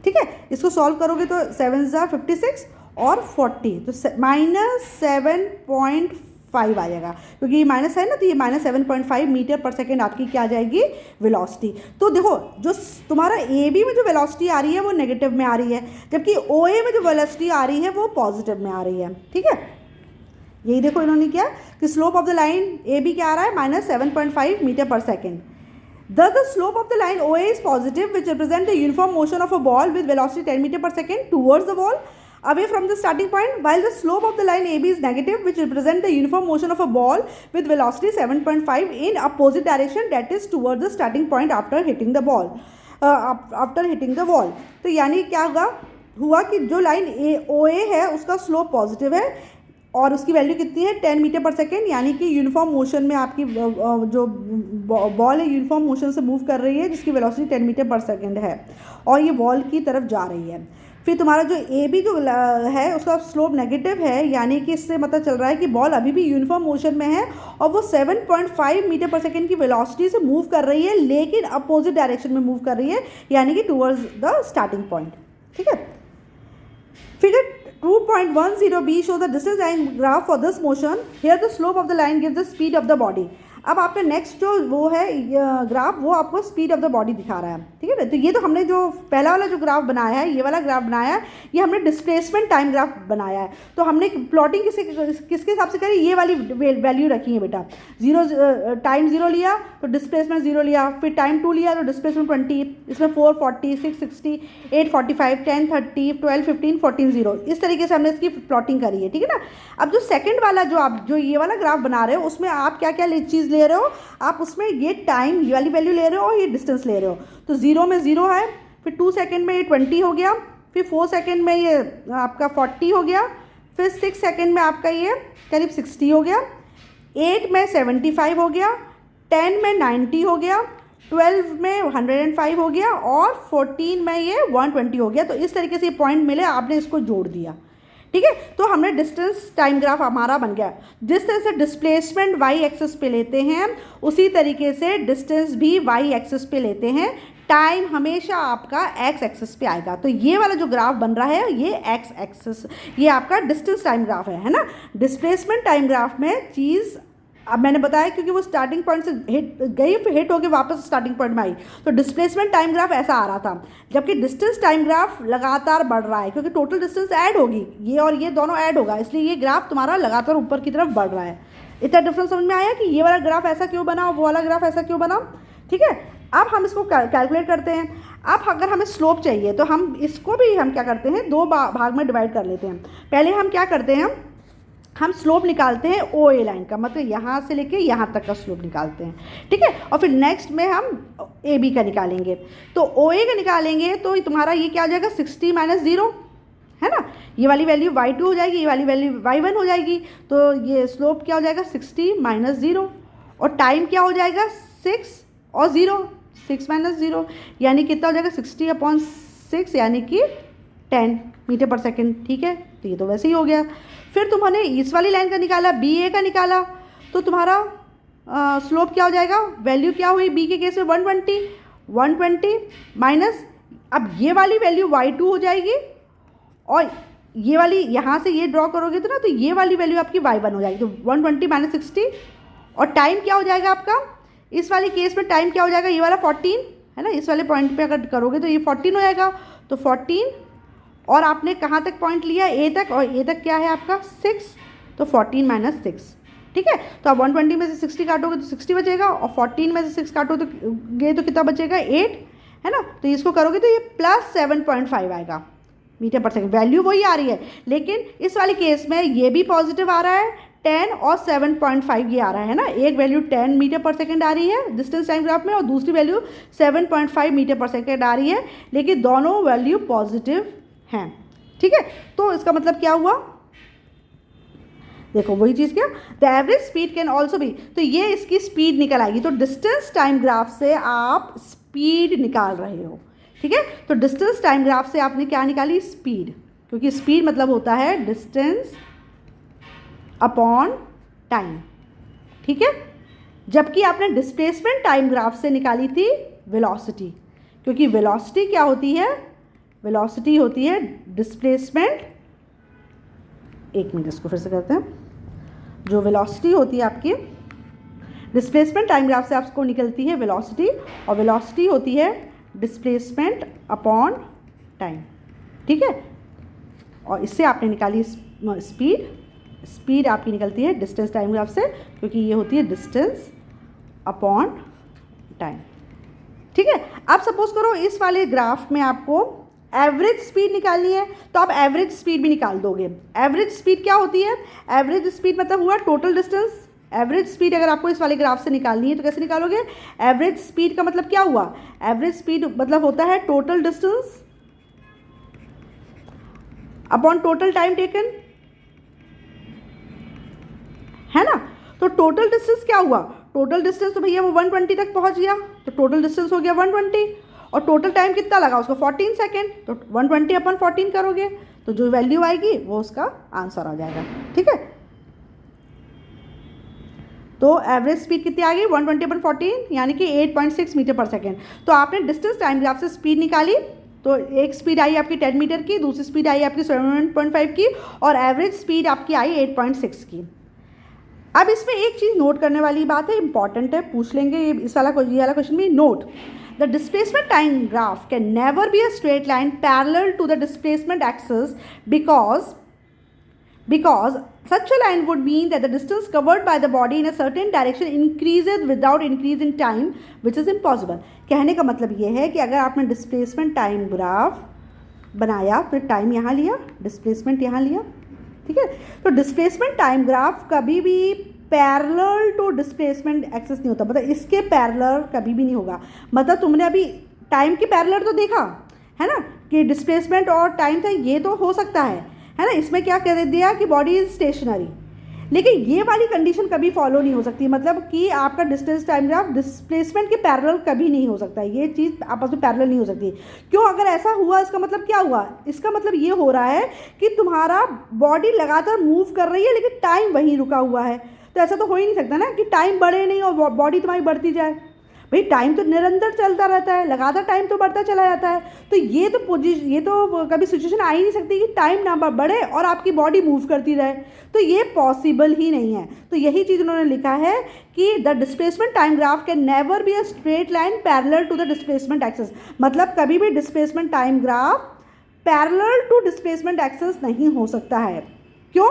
S1: ठीक है। इसको सॉल्व करोगे तो 7 × 56 और 40, तो -7.5 5 आ जाएगा, क्योंकि ये माइनस है ना, तो ये -7.5 मीटर पर सेकेंड आपकी क्या आ जाएगी वेलोसिटी। तो देखो जो तुम्हारा ए बी में जो वेलोसिटी आ रही है वो नेगेटिव में आ रही है, जबकि ओ ए में जो वेलोसिटी आ रही है वो पॉजिटिव में आ रही है। ठीक है, यही देखो इन्होंने क्या कि slope of the line A B क्या आ रहा है -7.5 मीटर पर second. Thus, the slope of the line OA is positive, which represents the uniform motion of a ball with velocity 10 meter per second towards the ball away from the starting point, while the slope of the line AB is negative, which represents the uniform motion of a ball with velocity 7.5 in opposite direction, that is towards the starting point after hitting the ball. After hitting the wall. तो यानी क्या हुआ कि जो line OA है उसका slope positive है और उसकी वैल्यू कितनी है 10 मीटर पर सेकेंड, यानी कि यूनिफॉर्म मोशन में आपकी जो बॉल है यूनिफॉर्म मोशन से मूव कर रही है, जिसकी वेलोसिटी 10 मीटर पर सेकेंड है और ये बॉल की तरफ जा रही है। फिर तुम्हारा जो ए बी जो है उसका स्लोप नेगेटिव है, यानी कि इससे पता चल रहा है कि बॉल अभी भी यूनिफॉर्म मोशन में है और वो 7.5 मीटर पर सेकेंड की वेलोसिटी से मूव कर रही है, लेकिन अपोजिट डायरेक्शन में मूव कर रही है, यानी कि टूवर्ड्स द स्टार्टिंग पॉइंट। ठीक है, figure 2.10b shows the distance line graph for this motion. Here the slope of the line gives the speed of the body. अब आपका नेक्स्ट जो वो है ग्राफ वो आपको स्पीड ऑफ द बॉडी दिखा रहा है। ठीक है ना, तो ये तो हमने जो पहला वाला जो ग्राफ बनाया है, ये वाला ग्राफ बनाया है, ये हमने डिस्प्लेसमेंट टाइम ग्राफ बनाया है। तो हमने प्लॉटिंग किसके हिसाब से करी, ये वाली वैल्यू रखी है बेटा। टाइम 0 लिया तो डिस्प्लेसमेंट 0 लिया, फिर टाइम 2 लिया तो डिस्प्लेसमेंट 20, इसमें 4, 40, 6, 60, 8, 45, 10, 30, 12, 15, 14, 0, इस तरीके से हमने इसकी प्लॉटिंग करी है। ठीक है ना, अब जो सेकेंड वाला जो आप जो ये वाला ग्राफ बना रहे हो उसमें आप क्या क्या चीज़ ले रहे हो, आप उसमें ये टाइम ये वाली वैल्यू ले रहे हो और ये डिस्टेंस ले रहे हो। तो 0 में 0 है, फिर 2 सेकेंड में ये 20 हो गया, फिर 4 सेकेंड में ये आपका 40 हो गया, फिर 6 सेकेंड में आपका ये करीब 60 हो गया, 8 में 75 हो गया, 10 में 90 हो गया, 12 में 105 हो गया और 14 में ये 120 हो गया। तो इस तरीके से ये पॉइंट मिले, आपने इसको जोड़ दिया। ठीक है, तो हमने डिस्टेंस टाइम ग्राफ हमारा बन गया। जिस तरह से डिस्प्लेसमेंट वाई एक्सिस पे लेते हैं उसी तरीके से डिस्टेंस भी वाई एक्सिस पे लेते हैं, टाइम हमेशा आपका एक्स एक्सिस पे आएगा। तो ये वाला जो ग्राफ बन रहा है ये एक्स एक्सिस, ये आपका डिस्टेंस टाइम ग्राफ है ना। डिस्प्लेसमेंट टाइम ग्राफ में चीज़ अब मैंने बताया क्योंकि वो स्टार्टिंग पॉइंट से हिट गई फिर हिट होकर वापस स्टार्टिंग पॉइंट में आई, तो डिस्प्लेसमेंट टाइम ग्राफ ऐसा आ रहा था, जबकि डिस्टेंस टाइम ग्राफ लगातार बढ़ रहा है क्योंकि टोटल डिस्टेंस ऐड होगी, ये और ये दोनों ऐड होगा, इसलिए ये ग्राफ तुम्हारा लगातार ऊपर की तरफ बढ़ रहा है। इतना डिफरेंस समझ में आया कि ये वाला ग्राफ ऐसा क्यों बना और वो वाला ग्राफ ऐसा क्यों बना। ठीक है, अब हम इसको कैलकुलेट करते हैं। अब अगर हमें स्लोप चाहिए तो हम इसको भी हम क्या करते हैं, दो भाग में डिवाइड कर लेते हैं। पहले हम क्या करते हैं, हम स्लोप निकालते हैं ओ ए लाइन का, मतलब यहाँ से लेके यहाँ तक का स्लोप निकालते हैं। ठीक है, और फिर नेक्स्ट में हम ए बी का निकालेंगे। तो ओ ए का निकालेंगे तो तुम्हारा ये क्या हो जाएगा 60 - 0 है ना, ये वाली वैल्यू y2 हो जाएगी, ये वाली वैल्यू y1 हो जाएगी। तो ये स्लोप क्या हो जाएगा 60 - 0 और टाइम क्या हो जाएगा 6 और 0, 6 - 0 यानी कितना हो जाएगा 60/6 यानी कि 10 मीटर पर सेकेंड। ठीक है, तो ये तो वैसे ही हो गया। फिर तुम्हारे इस वाली लाइन का निकाला, बी ए का निकाला, तो तुम्हारा स्लोप क्या हो जाएगा, वैल्यू क्या हुई बी के केस में 120 माइनस, अब ये वाली वैल्यू y2 हो जाएगी और ये वाली यहाँ से ये ड्रॉ करोगे तो ना, तो ये वाली वैल्यू आपकी y1 हो जाएगी। तो 120 - 60 और टाइम क्या हो जाएगा आपका, इस वाली केस में टाइम क्या हो जाएगा, ये वाला 14 है ना, इस वाले पॉइंट पे अगर करोगे तो ये 14 हो जाएगा। तो 14 और आपने कहाँ तक पॉइंट लिया ए तक, और ए तक क्या है आपका 6, तो 14 - 6। ठीक है, तो आप 120 में से 60 काटोगे तो 60 बचेगा और 14 में से 6 काटोगे तो कितना बचेगा 8 है ना। तो इसको करोगे तो ये +7.5 आएगा मीटर पर सेकेंड, वैल्यू वही आ रही है, लेकिन इस वाले केस में ये भी पॉजिटिव आ रहा है 10 और 7.5 ये आ रहा है ना। एक वैल्यू 10 मीटर पर सेकेंड आ रही है डिस्टेंस टाइम ग्राफ में और दूसरी वैल्यू 7.5 मीटर पर सेकेंड आ रही है, लेकिन दोनों वैल्यू पॉजिटिव हैं। ठीक है, तो इसका मतलब क्या हुआ, देखो वही चीज़ क्या, the average speed can also be, तो ये इसकी स्पीड निकल आएगी। तो डिस्टेंस टाइम ग्राफ से आप स्पीड निकाल रहे हो। ठीक है, तो डिस्टेंस टाइम ग्राफ से आपने क्या निकाली, स्पीड, क्योंकि स्पीड मतलब होता है डिस्टेंस अपॉन टाइम। ठीक है, जबकि आपने डिस्प्लेसमेंट टाइम ग्राफ से निकाली थी वेलोसिटी, क्योंकि वेलोसिटी क्या होती है, वेलोसिटी होती है डिस्प्लेसमेंट, एक मिनट इसको फिर से करते हैं, जो वेलोसिटी होती है आपकी, डिस्प्लेसमेंट टाइम ग्राफ से आपको निकलती है वेलोसिटी, और वेलोसिटी होती है डिस्प्लेसमेंट अपॉन टाइम, ठीक है। और इससे आपने निकाली स्पीड, स्पीड आपकी निकलती है डिस्टेंस टाइम ग्राफ से, क्योंकि ये होती है डिस्टेंस अपॉन टाइम, ठीक है। अब सपोज करो इस वाले ग्राफ में आपको एवरेज स्पीड निकालनी है, तो आप एवरेज स्पीड भी निकाल दोगे। एवरेज स्पीड क्या होती है? एवरेज स्पीड मतलब हुआ टोटल डिस्टेंस। एवरेज स्पीड अगर आपको इस वाले ग्राफ से निकालनी है तो कैसे निकालोगे? एवरेज स्पीड का मतलब क्या हुआ? एवरेज स्पीड मतलब होता है total distance upon total time taken, है ना। तो टोटल डिस्टेंस क्या हुआ? टोटल डिस्टेंस तो भैया वो 120 तक पहुंच गया, तो टोटल डिस्टेंस हो गया 120, और टोटल टाइम कितना लगा उसको? 14 सेकेंड। तो 120 अपॉन 14 करोगे तो जो वैल्यू आएगी वो उसका आंसर आ जाएगा, ठीक है। तो एवरेज स्पीड कितनी आ गई? 120 अपॉन 14 यानी कि 8.6 मीटर पर सेकेंड। तो आपने डिस्टेंस टाइम ग्राफ से स्पीड निकाली, तो एक स्पीड आई आपकी 10 मीटर की, दूसरी स्पीड आई आपकी 7.5 की, और एवरेज स्पीड आपकी आई 8.6 की। अब इसमें एक चीज़ नोट करने वाली बात है, इंपॉर्टेंट है, पूछ लेंगे ये वाला क्वेश्चन भी। Note the displacement time graph can never be a straight line parallel to the displacement axis because such a line would mean that the distance covered by the body in a certain direction increases without increase in time, which is impossible। कहने का मतलब ये है कि अगर आपने displacement time graph बनाया, फिर टाइम यहाँ लिया, डिस्प्लेसमेंट यहाँ लिया, ठीक है। तो डिस्प्लेसमेंट टाइम ग्राफ कभी भी पैरेलल टू डिस्प्लेसमेंट एक्सिस नहीं होता, मतलब इसके पैरेलल कभी भी नहीं होगा। मतलब तुमने अभी टाइम के पैरेलल तो देखा है ना कि डिस्प्लेसमेंट और टाइम था, ये तो हो सकता है ना। इसमें क्या कह दिया कि बॉडी इज स्टेशनरी, लेकिन ये वाली कंडीशन कभी फॉलो नहीं हो सकती, मतलब कि आपका डिस्टेंस टाइम ग्राफ डिस्प्लेसमेंट के पैरेलल कभी नहीं हो सकता, ये चीज़ आपस में पैरेलल नहीं हो सकती। क्यों? अगर ऐसा हुआ इसका मतलब क्या हुआ? इसका मतलब ये हो रहा है कि तुम्हारा बॉडी लगातार मूव कर रही है लेकिन टाइम वहीं रुका हुआ है। तो ऐसा तो हो ही नहीं सकता ना कि टाइम बढ़े नहीं और बॉडी तुम्हारी बढ़ती जाए। भाई टाइम तो निरंतर चलता रहता है, लगातार टाइम तो बढ़ता चला जाता है। तो ये तो कभी सिचुएशन आ ही नहीं सकती कि टाइम ना बढ़े और आपकी बॉडी मूव करती रहे, तो ये पॉसिबल ही नहीं है। तो यही चीज़ उन्होंने लिखा है कि the displacement time graph can never be a straight line parallel to the displacement axis. मतलब कभी भी displacement time graph parallel to displacement axis नहीं हो सकता है। क्यों?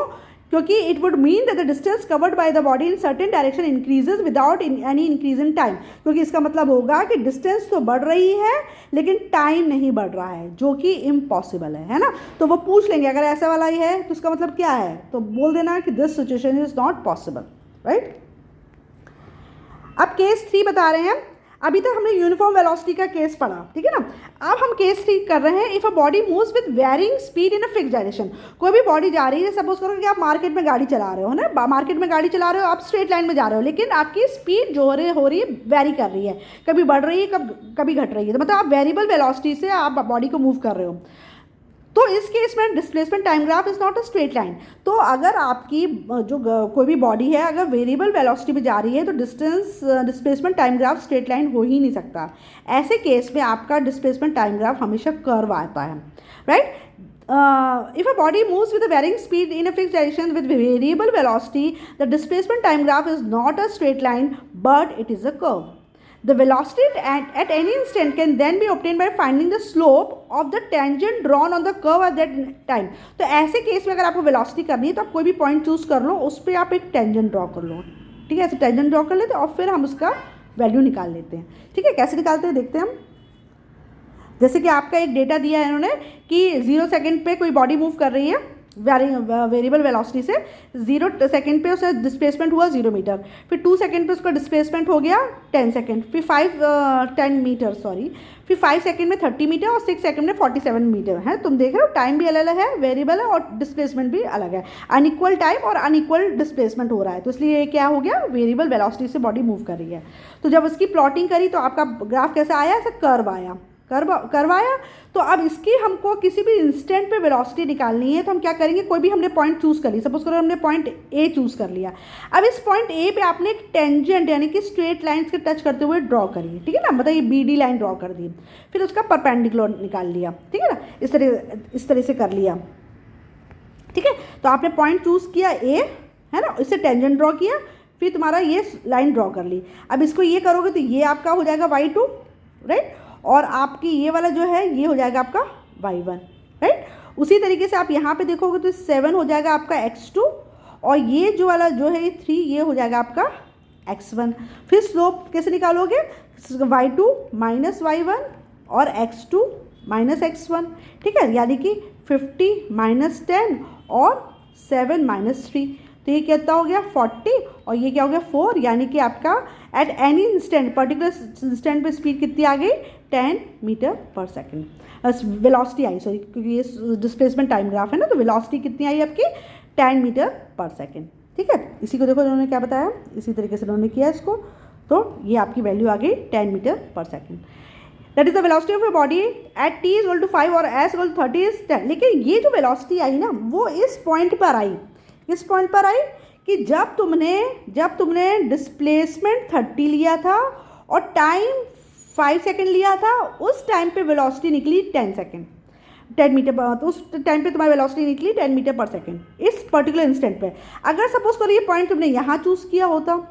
S1: क्योंकि it would mean that the distance covered by the body in certain direction increases without any increase in time. क्योंकि इसका मतलब होगा कि डिस्टेंस तो बढ़ रही है लेकिन टाइम नहीं बढ़ रहा है, जो कि इम्पॉसिबल है ना। तो वो पूछ लेंगे अगर ऐसा वाला ही है तो उसका मतलब क्या है, तो बोल देना कि this situation is not possible, right. अब केस 3 बता रहे हैं। अभी तक हमने यूनिफॉर्म वेलोसिटी का केस पढ़ा, ठीक है ना। अब हम केस 3 कर रहे हैं। If a body moves with varying speed in a fix direction. कोई भी बॉडी जा रही है, सपोज करो कि आप मार्केट में गाड़ी चला रहे हो ना, मार्केट में गाड़ी चला रहे हो, आप स्ट्रेट लाइन में जा रहे हो, लेकिन आपकी स्पीड जो हो रही है वेरी कर रही है, कभी बढ़ रही है कभी घट रही है। तो मतलब आप वेरिएबल वेलोसिटी से आप बॉडी को मूव कर रहे हो। तो इस केस में displacement time graph is not a straight line. तो अगर आपकी जो कोई भी बॉडी है अगर वेरिएबल वेलोसिटी में जा रही है तो displacement time graph straight line हो ही नहीं सकता। ऐसे केस में आपका डिस्प्लेसमेंट टाइम ग्राफ हमेशा कर्व आता है, right. If a body moves with a varying speed in a fixed direction with variable velocity, the displacement time graph is not a straight line, but it is a curve. The velocity at any instant can then be obtained by finding the slope of the tangent drawn on the curve at that time. तो ऐसे case में अगर आपको velocity करनी है तो आप कोई भी पॉइंट चूज कर लो, उस पर आप एक टेंजेंट ड्रॉ कर लो, ठीक है। ऐसे टेंजेंट ड्रॉ कर लेते हैं और फिर हम उसका वैल्यू निकाल लेते हैं, ठीक है। कैसे निकालते हैं देखते हैं हम। जैसे कि आपका एक डेटा दिया है इन्होंने कि 0 सेकेंड पे कोई बॉडी मूव कर रही है वेरिएबल वेलोसिटी से, 0 सेकेंड पे उसका डिस्प्लेसमेंट हुआ 0 मीटर, फिर 2 सेकेंड पे उसका डिस्प्लेसमेंट हो गया 10 सेकेंड, फिर 10 मीटर सॉरी, फिर 5 सेकेंड में 30 मीटर और 6 सेकेंड में 47 मीटर है। तुम देख रहे हो टाइम भी अलग है, वेरिएबल है और डिस्प्लेसमेंट भी अलग है। अनइक्वल टाइम और अनइक्वल डिस्प्लेसमेंट हो रहा है, तो इसलिए ये क्या हो गया, वेरिएबल वेलोसिटी से बॉडी मूव कर रही है। तो जब उसकी प्लॉटिंग करी तो आपका ग्राफ कैसा आया, ऐसा कर्व आया, करवाया। तो अब इसकी हमको किसी भी इंस्टेंट पे वेलोसिटी निकालनी है तो हम क्या करेंगे, कोई भी हमने पॉइंट चूज़ कर लिया, सपोज करो हमने पॉइंट ए चूज़ कर लिया। अब इस पॉइंट ए पे आपने एक टेंजेंट यानी कि स्ट्रेट लाइंस के टच करते हुए ड्रॉ करिए, ठीक है ना। मतलब ये BD लाइन ड्रॉ कर दी, फिर उसका परपेंडिकुलर निकाल लिया, ठीक है ना। इस तरह से कर लिया, ठीक है। तो आपने पॉइंट चूज़ किया ए, है ना, इससे टेंजेंट ड्रॉ किया, फिर तुम्हारा ये लाइन ड्रॉ कर ली। अब इसको ये करोगे तो ये आपका हो जाएगा y2, राइट, और आपकी ये वाला जो है ये हो जाएगा आपका y1, राइट। उसी तरीके से आप यहाँ पे देखोगे तो 7 हो जाएगा आपका x2, और ये जो वाला जो है ये 3 ये हो जाएगा आपका x1। फिर स्लोप कैसे निकालोगे, y2 माइनस y1 और x2 माइनस x1, ठीक है, यानी कि 50 माइनस 10 और 7 माइनस 3, तो ये कितना हो गया 40, और ये क्या हो गया 4, यानी कि आपका at any instant particular instant पे स्पीड कितनी आ गई 10 मीटर पर सेकेंड, वेलोसिटी आई, सॉरी, क्योंकि ये डिस्प्लेसमेंट टाइम ग्राफ है ना, तो वेलोसिटी कितनी आई आपकी 10 मीटर पर सेकेंड, ठीक है। इसी को देखो उन्होंने क्या बताया, इसी तरीके से उन्होंने किया इसको, तो ये आपकी वैल्यू आ गई 10 मीटर पर second. That is the velocity of a body at t is equal to 5 और s इक्वल टू 30 इज 10। लेकिन ये जो वेलोसिटी आई ना वो इस पॉइंट पर आई, किस पॉइंट पर आई कि जब तुमने डिस्प्लेसमेंट 30 लिया था और टाइम 5 सेकेंड लिया था, उस टाइम पे वेलोसिटी निकली 10 मीटर, तो उस टाइम पे तुम्हारी वेलोसिटी निकली 10 मीटर पर सेकेंड इस पर्टिकुलर इंस्टेंट पे। अगर सपोज करो ये पॉइंट तुमने यहाँ चूज़ किया होता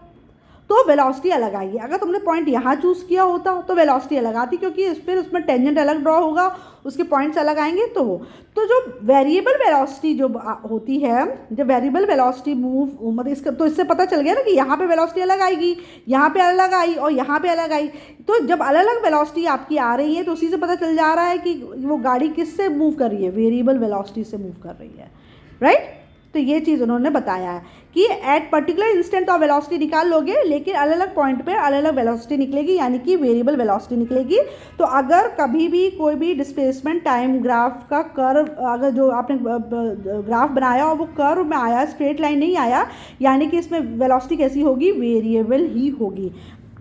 S1: तो वेलोसिटी अलग आएगी, अगर तुमने पॉइंट यहाँ चूज़ किया होता तो वेलोसिटी अलग आती, क्योंकि फिर उसमें टेंजेंट अलग ड्रॉ होगा, उसके पॉइंट्स अलग आएंगे। तो जो वेरिएबल वेलोसिटी जो होती है, जब वेरिएबल वेलोसिटी मूव, मतलब इसका तो इससे पता चल गया ना कि यहाँ पे वेलोसिटी अलग आएगी, यहाँ पे अलग आई और यहाँ पे अलग आई। तो जब अलग अलग वेलोसिटी आपकी आ रही है तो उसी से पता चल जा रहा है कि वो गाड़ी किससे मूव कर रही है, वेरिएबल वेलोसिटी से मूव कर रही है, राइट। तो ये चीज़ उन्होंने बताया है कि एट पर्टिकुलर इंस्टेंट तो वेलोसिटी निकाल लोगे, लेकिन अलग अलग पॉइंट पे अलग अलग वेलोसिटी निकलेगी, यानी कि वेरिएबल वेलोसिटी निकलेगी। तो अगर कभी भी कोई भी डिस्प्लेसमेंट टाइम ग्राफ का कर्व, अगर जो आपने ग्राफ बनाया और वो कर्व में आया, स्ट्रेट लाइन नहीं आया, यानी कि इसमें वेलोसिटी कैसी होगी, वेरिएबल ही होगी,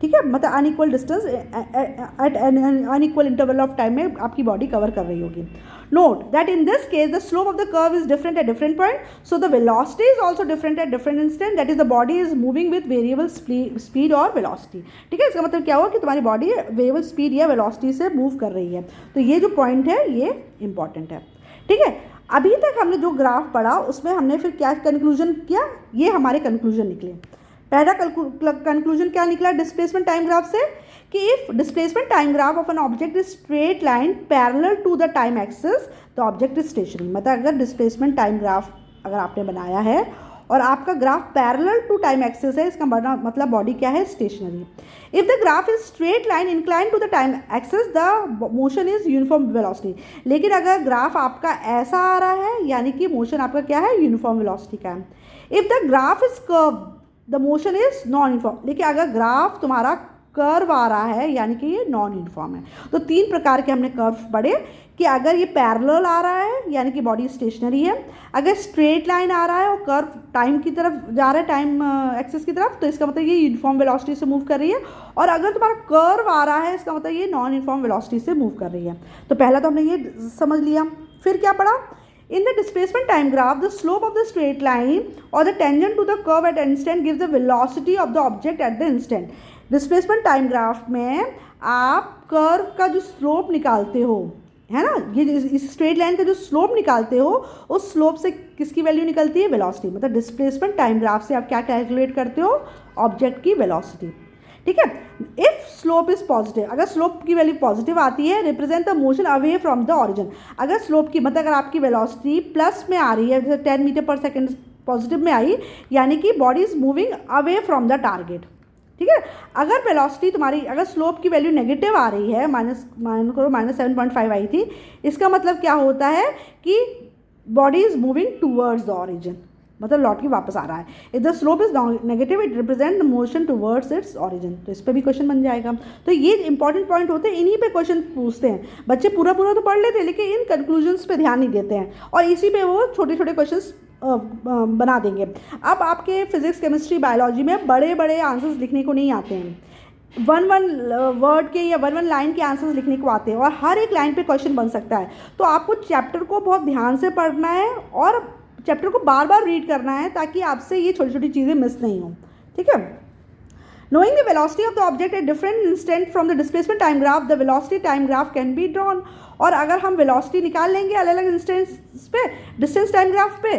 S1: ठीक है। मतलब unequal distance at unequal interval of time में आपकी बॉडी कवर कर रही होगी। Note that in this case the slope of the curve is different at different point, so the velocity is also different at different instant, that is the body is moving with variable speed और velocity, ठीक है। इसका मतलब क्या हुआ कि तुम्हारी body variable speed या वेलोसिटी से मूव कर रही है। तो ये जो पॉइंट है ये इंपॉर्टेंट है, ठीक है। अभी तक हमने जो ग्राफ पढ़ा उसमें हमने फिर क्या कंक्लूजन किया, ये हमारे कंक्लूजन निकले। पहला कंक्लूजन क्या निकला डिस्प्लेसमेंट टाइम ग्राफ से, कि if displacement time graph of an object is straight line parallel to the time axis the object is stationary. मतलब अगर डिस्प्लेसमेंट टाइम ग्राफ अगर आपने बनाया है और आपका graph parallel to time axis है, इसका मतलब बॉडी क्या है, stationary. If the graph is straight line incline to the time axis the motion is uniform velocity. लेकिन अगर ग्राफ आपका ऐसा आ रहा है, यानी कि मोशन आपका क्या है, यूनिफॉर्म वेलोसिटी का है। If the graph is curve the motion is non uniform. लेकिन अगर ग्राफ तुम्हारा कर्व आ रहा है, यानी कि ये नॉन यूनिफॉर्म है। तो 3 प्रकार के हमने कर्व पढ़े कि अगर ये पैरेलल आ रहा है, यानी कि बॉडी स्टेशनरी है, अगर स्ट्रेट लाइन आ रहा है और कर्व टाइम की तरफ जा रहा है, टाइम एक्सिस की तरफ, तो इसका मतलब ये यूनिफॉर्म वेलोसिटी से मूव कर रही है। और अगर तुम्हारा कर्व आ रहा है, इसका मतलब ये नॉन यूनिफॉर्म वेलोसिटी से मूव कर रही है। तो पहला तो हमने ये समझ लिया। फिर क्या पढ़ा, in the displacement time graph the slope of the straight line or the tangent to the curve at instant gives the velocity of the object at the instant। Displacement time graph में आप curve का जो slope निकालते हो, है ना, ये इस स्ट्रेट लाइन का जो स्लोप निकालते हो, उस स्लोप से किसकी वैल्यू निकलती है, वेलोसिटी। मतलब डिस्प्लेसमेंट टाइम ग्राफ से आप क्या कैलकुलेट करते हो, ऑब्जेक्ट की वेलोसिटी, ठीक है। इफ स्लोप इज पॉजिटिव, अगर स्लोप की वैल्यू पॉजिटिव आती है, represent the motion away from the origin. अगर स्लोप की मतलब अगर आपकी वेलोसिटी प्लस में आ रही है, जैसे 10 मीटर पर सेकेंड पॉजिटिव में आई, यानी कि body is moving away from the target, ठीक है। अगर वेलोसिटी तुम्हारी, अगर स्लोप की वैल्यू नेगेटिव आ रही है, -7.5 आई थी, इसका मतलब क्या होता है कि body is moving towards the origin, मतलब लौट के वापस आ रहा है। If the slope is negative it represent motion towards its origin. तो इस पर भी क्वेश्चन बन जाएगा। तो ये इंपॉर्टेंट पॉइंट होते हैं, इन्हीं पे क्वेश्चन पूछते हैं। बच्चे पूरा तो पढ़ लेते हैं, लेकिन इन कंक्लूजन्स पे ध्यान नहीं देते हैं, और इसी पे वो छोटे छोटे क्वेश्चंस बना देंगे। अब आपके फिजिक्स, केमिस्ट्री, बायोलॉजी में बड़े बड़े आंसर्स लिखने को नहीं आते हैं, वन वर्ड के या वन लाइन के आंसर्स लिखने को आते हैं, और हर एक लाइन पे क्वेश्चन बन सकता है। तो आपको चैप्टर को बहुत ध्यान से पढ़ना है और चैप्टर को बार बार रीड करना है, ताकि आपसे ये छोटी छोटी चीज़ें मिस नहीं हो, ठीक है। Knowing the velocity of the object at different instant from the displacement time graph, the velocity time graph can be drawn। और अगर हम velocity निकाल लेंगे अलग अलग इंस्टेंस पे, डिस्टेंस टाइम ग्राफ पे,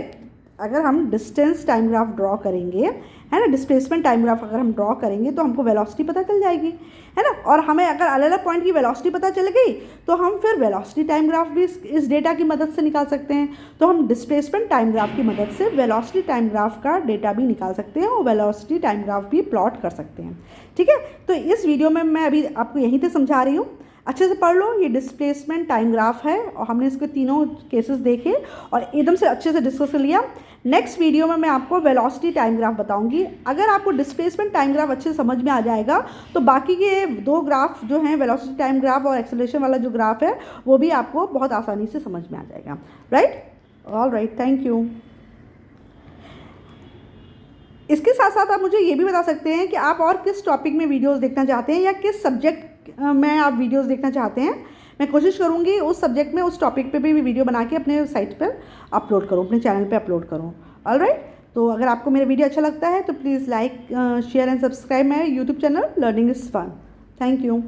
S1: अगर हम डिस्टेंस टाइम ग्राफ ड्रॉ करेंगे, है ना, डिस्प्लेसमेंट टाइम ग्राफ अगर हम ड्रॉ करेंगे तो हमको वेलोसिटी पता चल जाएगी, है ना। और हमें अगर अलग अलग पॉइंट की वेलोसिटी पता चल गई तो हम फिर वेलोसिटी टाइम ग्राफ भी इस डेटा की मदद से निकाल सकते हैं। तो हम डिस्प्लेसमेंट टाइम ग्राफ की मदद से वेलोसिटी टाइम ग्राफ का डेटा भी निकाल सकते हैं और वेलोसिटी टाइम ग्राफ भी प्लॉट कर सकते हैं। ठीक है, तो इस वीडियो में मैं अभी आपको यहीं तक समझा रही हूँ, अच्छे से पढ़ लो। ये डिस्प्लेसमेंट टाइम ग्राफ है और हमने इसके तीनों केसेस देखे और एकदम से अच्छे से डिस्कस कर लिया। नेक्स्ट वीडियो में मैं आपको वेलोसिटी टाइम ग्राफ बताऊंगी। अगर आपको डिस्प्लेसमेंट टाइम ग्राफ अच्छे से समझ में आ जाएगा तो बाकी के दो ग्राफ जो हैं, वेलोसिटी टाइम ग्राफ और एक्सेलरेशन वाला जो ग्राफ है, वो भी आपको बहुत आसानी से समझ में आ जाएगा। Right, all right, thank you. इसके साथ साथ आप मुझे ये भी बता सकते हैं कि आप और किस टॉपिक में वीडियोस देखना चाहते हैं या किस सब्जेक्ट में आप वीडियोस देखना चाहते हैं। मैं कोशिश करूँगी उस सब्जेक्ट में, उस टॉपिक पे भी वीडियो बना के अपने साइट पर अपलोड करूँ, अपने चैनल पे अपलोड करूँ। ऑलराइट, तो अगर आपको मेरा वीडियो अच्छा लगता है तो please like, share and subscribe my YouTube channel learning is fun. Thank you.